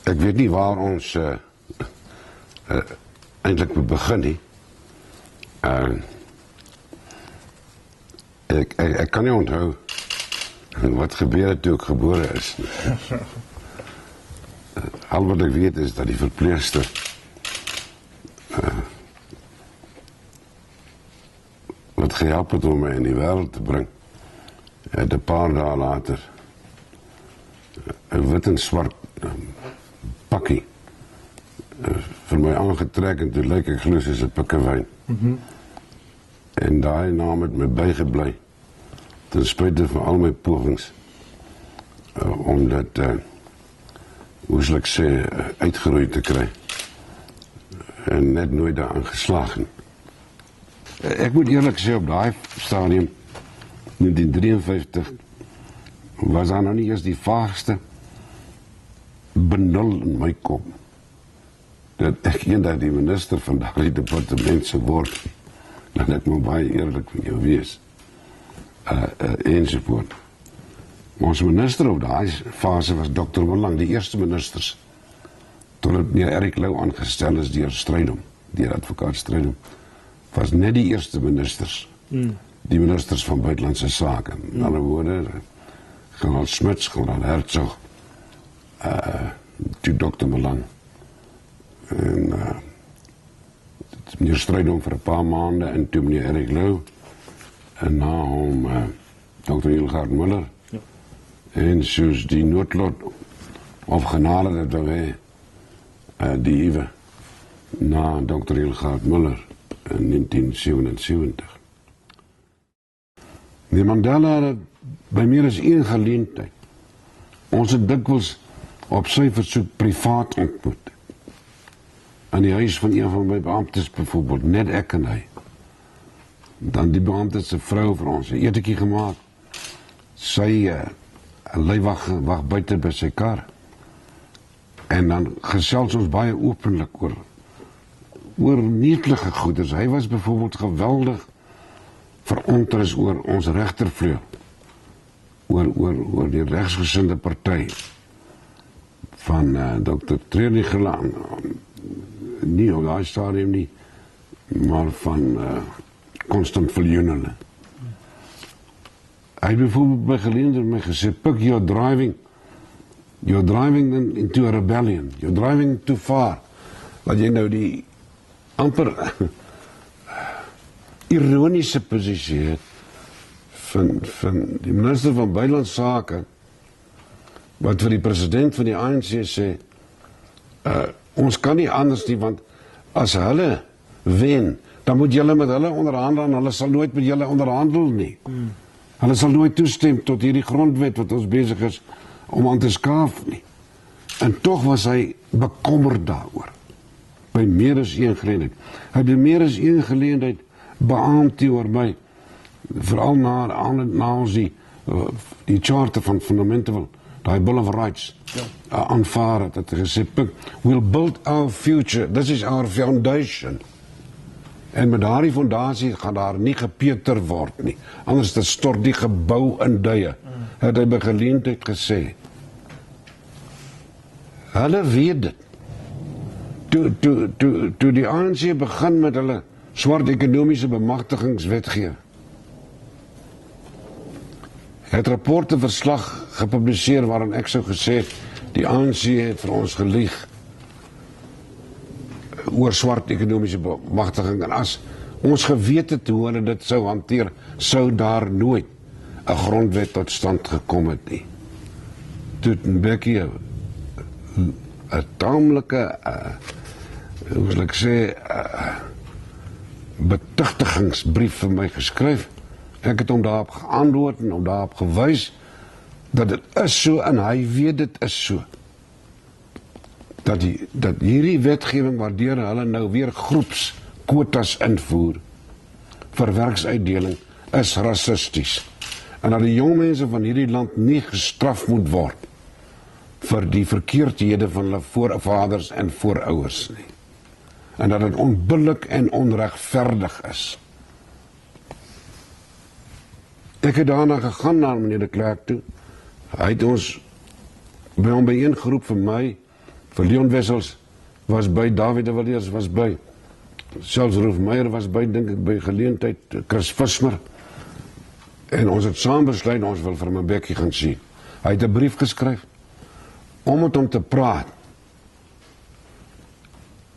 Ek weet nie waar ons eintlik moet begin nie. Ek kan nie onthou wat gebeur het toe ek gebore is. Al wat ek weet is dat die verpleegster wat gehelp het om my in die wêreld te bring, het 'n paar dae later 'n wit en swart pakkie vir my aangetrek en toe lyk ek glo soos 'n pikkewyn. En daai naam het my bygebly ten spyte van al my pogings om dit hoe sal ek sê uitgeroei te kry en net nooit daaraan geslaag nie. Ek moet eerlik sê op daai stadium 1953 was daar nou nie eers die vaagste benul in my kop dat ek eendag die minister van daardie departement sou word. Dan ek moet baie eerlik met jou wees. Enzovoort. Ons minister op daai fase was Dr. Malang, die eerste ministers, totdat meneer Erik Lou aangestel is deur Strydom, deur advokaat Strydom, was net die eerste ministers, die ministers van buitelandse sake. In ander woorde, generaal Smuts, generaal Herzog, toe Dr. Malang, en meneer Strydom vir 'n paar maande, en toe meneer Erik Lou, en na hom Dr. Hilgard Muller, en soos die noodlot of genade dat wil hê, die ewe na Dr. Hilgard Muller in 1977. Die Mandela het by meer as een geleentheid ons het dikwels op sy versoek privaat ontmoet. In die huis van een van my beamptes byvoorbeeld, net ek en hy. Dan die beampte se vrou vir ons 'n etetjie gemaak. Sy wag buite by sy kar. En dan gesels ons baie openlik oor netelige goeders. Hy was byvoorbeeld geweldig verontrus oor ons regtervleuel. Oor die regsgesinde party van Dr. Treni Gelaan. Nie op daai stadium nie, maar van Constant Viljoen. Hy het bijvoorbeeld by geleentheid my gesê, Pik, you're driving into a rebellion, you're driving too far. Wat jy nou die amper ironiese posisie het van die minister van Buitelandse Sake, wat vir die president van die ANC sê, ons kan nie anders nie, want as hulle wen, dan moet julle met hulle onderhandel, en hulle sal nooit met julle onderhandel nie. Hulle sal nooit toestem tot hierdie grondwet wat ons besig is om aan te skaaf nie. En tog was hy bekommerd daaroor. By meer as een geleentheid. Hy het by meer as een geleentheid beaamd oor my, veral na ons die charter van Fundamental, die Bill of Rights, aanvaar het, dat hy gesê, we'll build our future, this is our foundation. En met daardie fondasie gaan daar nie gepeter word nie, anders dit stort die gebou in duie, het hy by geleentheid gesê. Hulle weet dit. Toe die ANC begin met hulle swart ekonomiese bemagtigingswetgewing, het rapporte verslag gepubliseer waarin ek sou gesê het, die ANC het vir ons gelieg oor swart ekonomiese bemagtiging, en as ons geweet het hoe hulle dit sou hanteer, sou daar nooit 'n grondwet tot stand gekom het nie. Toe Mbeki 'n taamlike hoe sal ek sê betuchtigingsbrief vir my geskryf. Ek het hom daarop geantwoord en hom daarop gewys dat dit is so, en hy weet dit is so. Dat hierdie wetgewing waardeur hulle nou weer groepskwotas invoer vir werksuitdeling is rassisties. En dat die jong mense van hierdie land nie gestraf moet word vir die verkeerdhede van hulle voorvaders en voorouers nie. En dat dit onbillik en onregverdig is. Ek het daarna gegaan na meneer de Klerk toe. Hy het ons by hom byeengeroep vir my, Vir Leon Wessels was by, David de Villiers was by, selfs Rolf Meyer was by, dink ek, by geleentheid, Chris Visser, en ons het saam besluit, ons wil vir Mbeki gaan sien. Hy het 'n brief geskryf, om met hom te praat.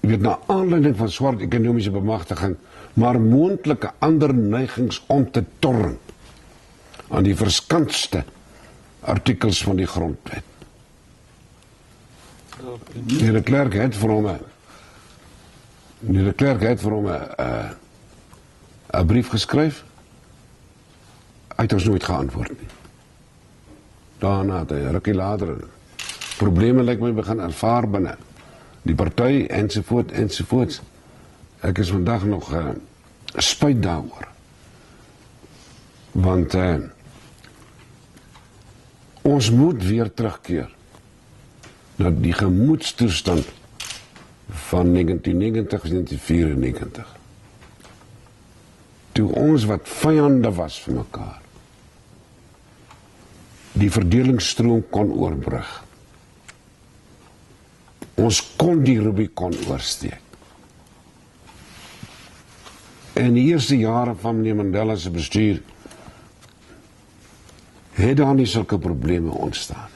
Jy weet, na aanleiding van swart ekonomiese bemagtiging, maar moontlike ander neigings om te torn aan die verskantste artikels van die grondwet. Meneer de Klerk het vir hom 'n brief geskryf. Hy het ons nooit geantwoord nie. Daarna het hy rukkie later probleme lyk my begin ervaar binne die party ensovoorts. Ek is vandag nog spyt daaroor. Want ons moet weer terugkeer na die gemoedstoestand van 1990-1994. Toe ons wat vyande was vir mekaar, die verdelingsstroom kon oorbrug. Ons kon die Rubicon oorsteek. In die eerste jare van meneer Mandela se bestuur het daar nie sulke probleme ontstaan.